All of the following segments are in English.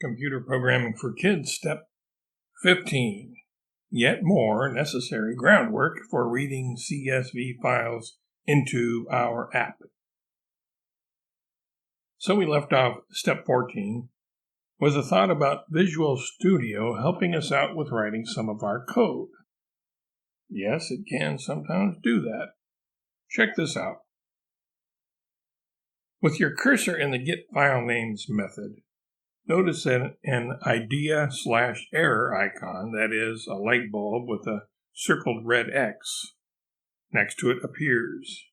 Computer Programming for Kids, Step 15. Yet more necessary groundwork for reading CSV files into our app. So we left off Step 14 with a thought about Visual Studio helping us out with writing some of our code. Yes, it can sometimes do that. Check this out. With your cursor in the getFileNames method, notice that an idea/error icon, that is, a light bulb with a circled red X, next to it appears.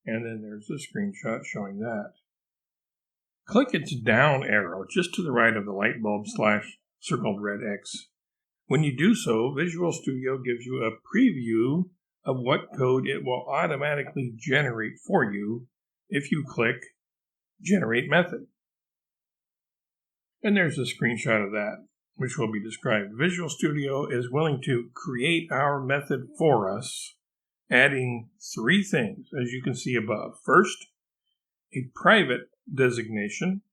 And then there's a screenshot showing that. Click its down arrow just to the right of the light bulb/circled red X. When you do so, Visual Studio gives you a preview of what code it will automatically generate for you if you click Generate Method. And there's a screenshot of that, which will be described. Visual Studio is willing to create our method for us, adding three things, as you can see above. First, a private designation,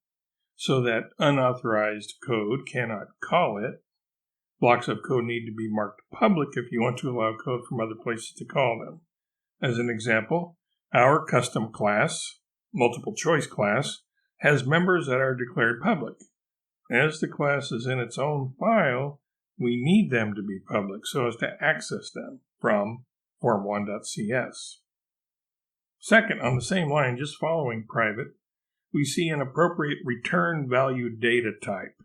so that unauthorized code cannot call it. Blocks of code need to be marked public if you want to allow code from other places to call them. As an example, our custom class, multiple choice class, has members that are declared public. As the class is in its own file, we need them to be public so as to access them from form1.cs. Second, on the same line, just following private, we see an appropriate return value data type,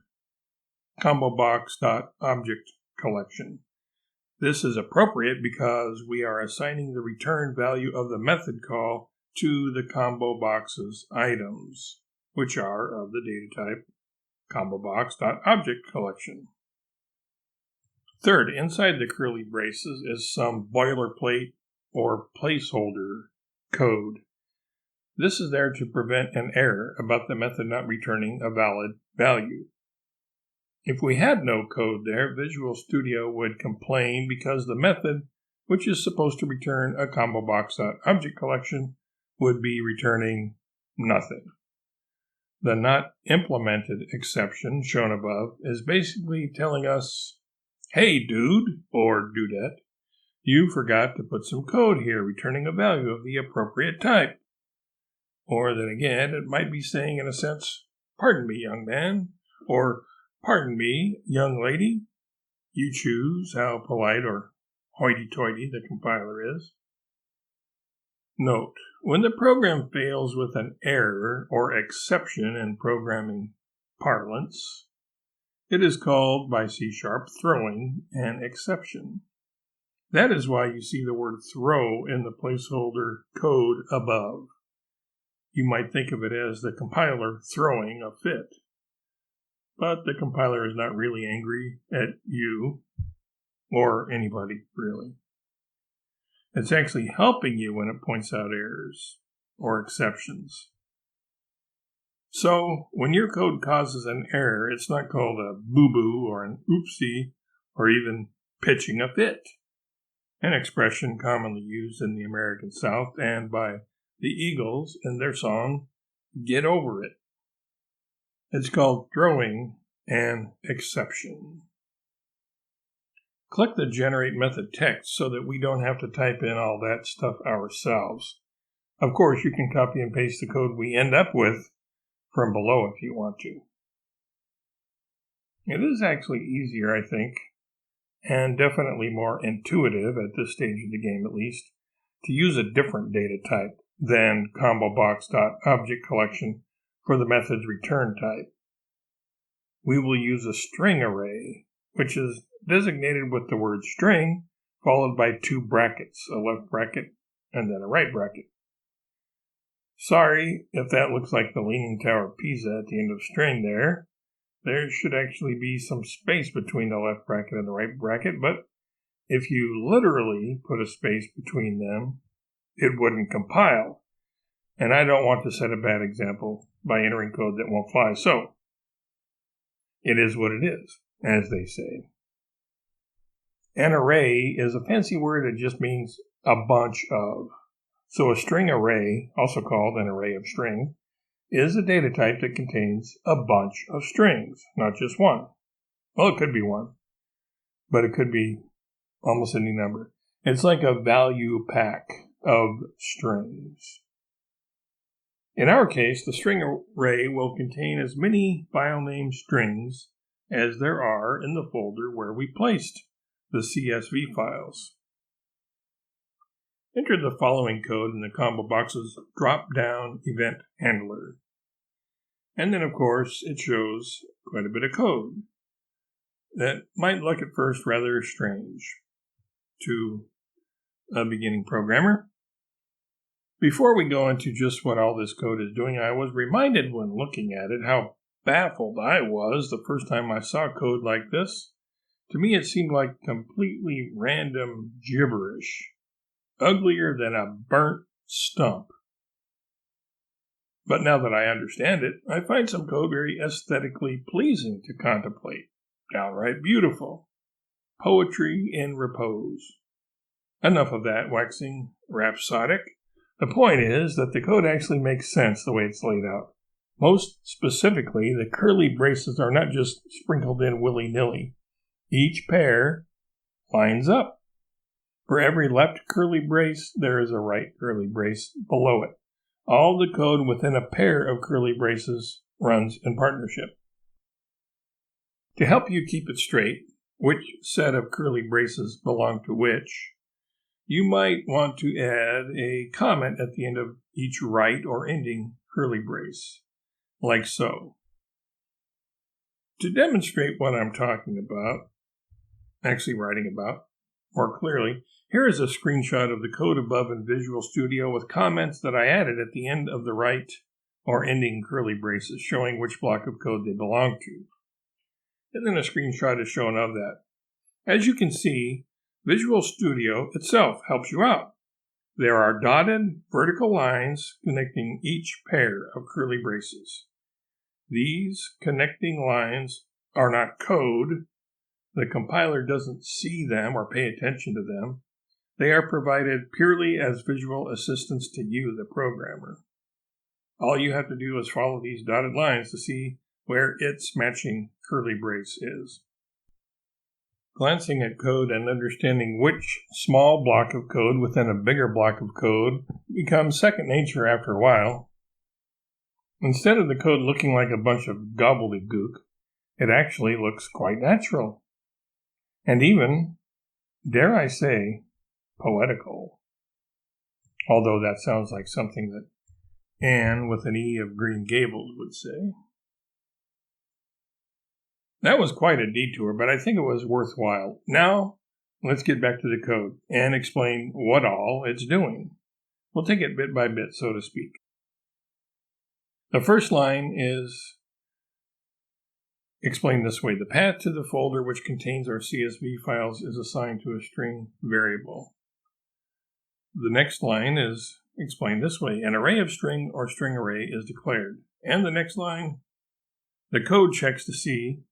combobox.object collection. This is appropriate because we are assigning the return value of the method call to the combobox's items, which are of the data type combobox.object collection. Third, inside the curly braces is some boilerplate or placeholder code. This is there to prevent an error about the method not returning a valid value. If we had no code there, Visual Studio would complain because the method, which is supposed to return a combobox.object collection, would be returning nothing. The not implemented exception shown above is basically telling us, hey dude, or dudette, you forgot to put some code here returning a value of the appropriate type. Or then again, it might be saying in a sense, pardon me, young man, or pardon me, young lady. You choose how polite or hoity-toity the compiler is. Note, when the program fails with an error or exception in programming parlance, it is called by C# throwing an exception. That is why you see the word throw in the placeholder code above. You might think of it as the compiler throwing a fit. But the compiler is not really angry at you, or anybody, really. It's actually helping you when it points out errors or exceptions. So, when your code causes an error, it's not called a boo-boo or an oopsie or even pitching a fit, an expression commonly used in the American South and by the Eagles in their song, Get Over It. It's called throwing an exception. Click the Generate Method text so that we don't have to type in all that stuff ourselves. Of course, you can copy and paste the code we end up with from below if you want to. It is actually easier, I think, and definitely more intuitive at this stage of the game at least, to use a different data type than combobox.object collection for the method's return type. We will use a string array, which is designated with the word string, followed by two brackets, a left bracket and then a right bracket. Sorry if that looks like the Leaning Tower of Pisa at the end of string there. There should actually be some space between the left bracket and the right bracket, but if you literally put a space between them, it wouldn't compile. And I don't want to set a bad example by entering code that won't fly, so it is what it is, as they say. An array is a fancy word that just means a bunch of. So a string array, also called an array of string, is a data type that contains a bunch of strings, not just one. Well, it could be one, but it could be almost any number. It's like a value pack of strings. In our case, the string array will contain as many file name strings as there are in the folder where we placed the CSV files. Enter the following code in the combo box's drop-down event handler. And then, of course, it shows quite a bit of code that might look at first rather strange to a beginning programmer. Before we go into just what all this code is doing, I was reminded when looking at it how baffled I was the first time I saw code like this. To me, it seemed like completely random gibberish, uglier than a burnt stump. But now that I understand it, I find some code very aesthetically pleasing to contemplate, downright beautiful. Poetry in repose. Enough of that waxing rhapsodic. The point is that the code actually makes sense the way it's laid out. Most specifically, the curly braces are not just sprinkled in willy-nilly. Each pair lines up. For every left curly brace, there is a right curly brace below it. All the code within a pair of curly braces runs in partnership. To help you keep it straight, which set of curly braces belong to which, you might want to add a comment at the end of each right or ending curly brace, like so. To demonstrate what I'm talking about, actually writing about, more clearly, here is a screenshot of the code above in Visual Studio with comments that I added at the end of the right or ending curly braces, showing which block of code they belong to. And then a screenshot is shown of that. As you can see, Visual Studio itself helps you out. There are dotted vertical lines connecting each pair of curly braces. These connecting lines are not code. The compiler doesn't see them or pay attention to them. They are provided purely as visual assistance to you, the programmer. All you have to do is follow these dotted lines to see where its matching curly brace is. Glancing at code and understanding which small block of code within a bigger block of code becomes second nature after a while. Instead of the code looking like a bunch of gobbledygook, it actually looks quite natural. And even, dare I say, poetical. Although that sounds like something that Anne with an E of Green Gables would say. That was quite a detour, but I think it was worthwhile. Now, let's get back to the code and explain what all it's doing. We'll take it bit by bit, so to speak. The first line is explained this way. The path to the folder which contains our CSV files is assigned to a string variable. The next line is explained this way. An array of string or string array is declared. And the next line, the code checks to see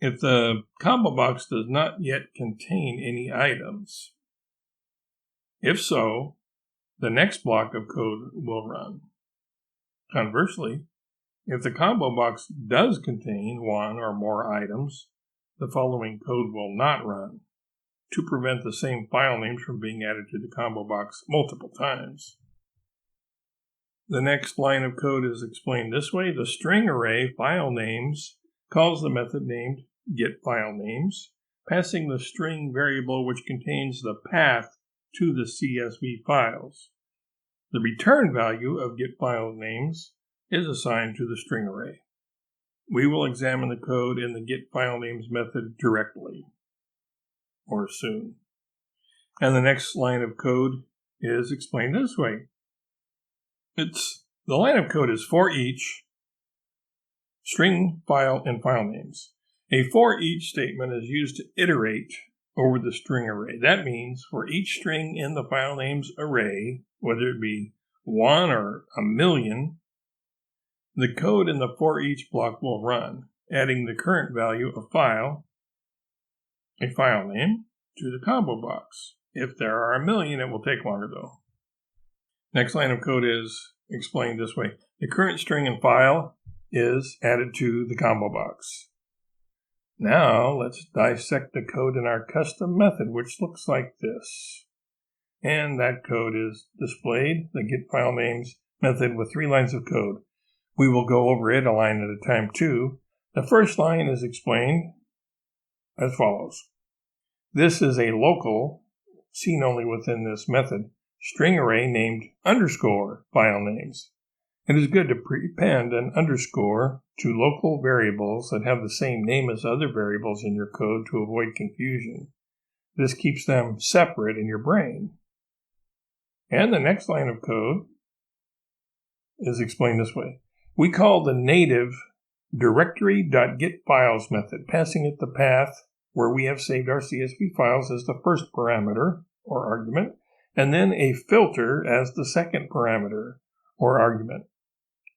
if the combo box does not yet contain any items. If so, the next block of code will run. Conversely, if the combo box does contain one or more items, the following code will not run, to prevent the same file names from being added to the combo box multiple times. The next line of code is explained this way. The string array file names calls the method named getFileNames, passing the string variable which contains the path to the CSV files. The return value of getFileNames is assigned to the string array. We will examine the code in the getFileNames method directly, or soon. And the next line of code is explained this way. The line of code is for each string, file, and file names. A for each statement is used to iterate over the string array. That means for each string in the file names array, whether it be 1 or 1,000,000, the code in the for each block will run, adding the current value of a file name, to the combo box. If there are 1,000,000, it will take longer though. Next line of code is explained this way. The current string and file is added to the combo box. Now let's dissect the code in our custom method, which looks like this. And that code is displayed, the getFileNames method with 3 lines of code. We will go over it a line at a time too. The first line is explained as follows. This is a local, seen only within this method, string array named underscore file names. It is good to prepend an underscore to local variables that have the same name as other variables in your code to avoid confusion. This keeps them separate in your brain. And the next line of code is explained this way. We call the native directory.getFiles method, passing it the path where we have saved our CSV files as the first parameter or argument, and then a filter as the second parameter or argument.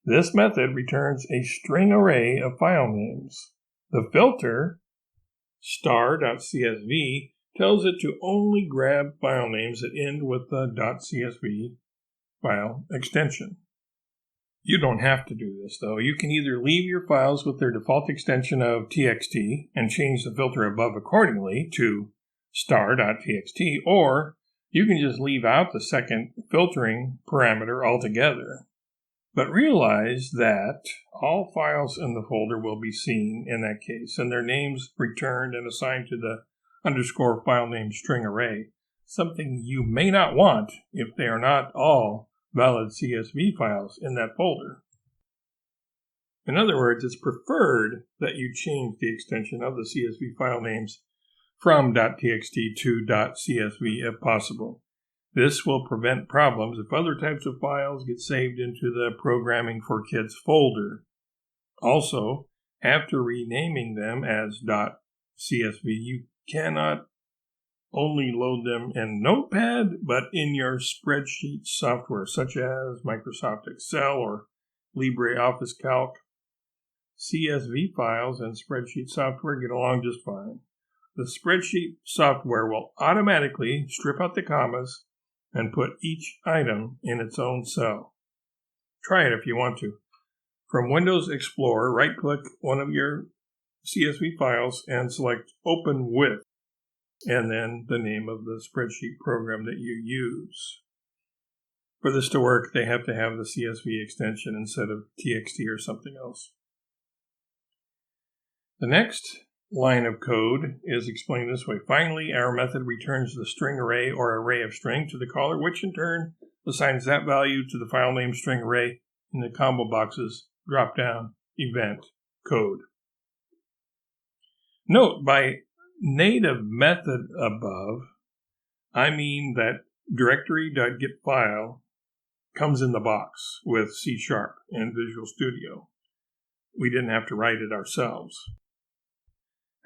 This method returns a string array of file names. The filter, star.csv, tells it to only grab file names that end with the .csv file extension. You don't have to do this, though. You can either leave your files with their default extension of txt and change the filter above accordingly to star.txt, or you can just leave out the second filtering parameter altogether. But realize that all files in the folder will be seen in that case, and their names returned and assigned to the underscore file name string array, something you may not want if they are not all valid CSV files in that folder. In other words, it's preferred that you change the extension of the CSV file names from .txt to .csv if possible. This will prevent problems if other types of files get saved into the Programming for Kids folder. Also, after renaming them as .csv, you cannot only load them in Notepad, but in your spreadsheet software, such as Microsoft Excel or LibreOffice Calc. CSV files and spreadsheet software get along just fine. The spreadsheet software will automatically strip out the commas and put each item in its own cell. Try it if you want to. From Windows Explorer, right-click one of your CSV files and select Open With, and then the name of the spreadsheet program that you use. For this to work, they have to have the CSV extension instead of TXT or something else. The next line of code is explained this way. Finally, our method returns the string array or array of string to the caller, which in turn assigns that value to the file name string array in the combo box's drop-down event code. Note, by native method above, I mean that directory.getFile comes in the box with C# and Visual Studio. We didn't have to write it ourselves.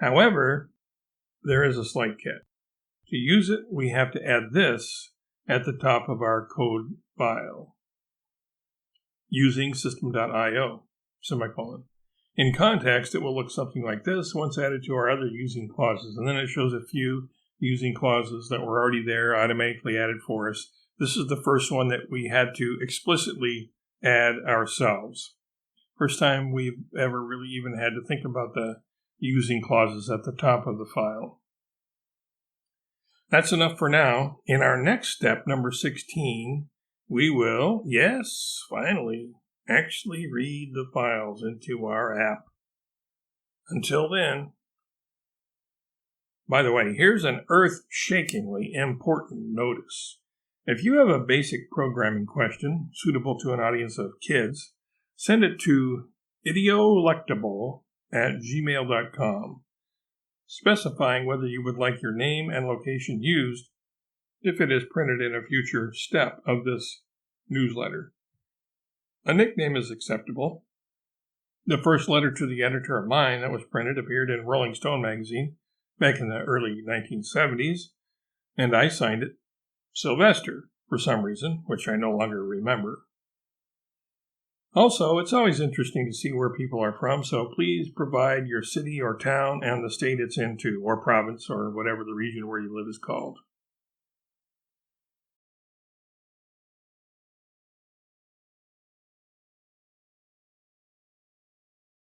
However, there is a slight catch. To use it, we have to add this at the top of our code file using system.io, semicolon. In context, it will look something like this once added to our other using clauses, and then it shows a few using clauses that were already there, automatically added for us. This is the first one that we had to explicitly add ourselves. First time we've ever really even had to think about the using clauses at the top of the file. That's enough for now. In our next step, number 16, we will, yes, finally, actually read the files into our app. Until then, by the way, here's an earth-shakingly important notice. If you have a basic programming question suitable to an audience of kids, send it to idiolectable@gmail.com, specifying whether you would like your name and location used if it is printed in a future step of this newsletter. A nickname is acceptable. The first letter to the editor of mine that was printed appeared in Rolling Stone magazine back in the early 1970s, and I signed it Sylvester for some reason, which I no longer remember. Also, it's always interesting to see where people are from, so please provide your city or town and the state it's in too, or province, or whatever the region where you live is called.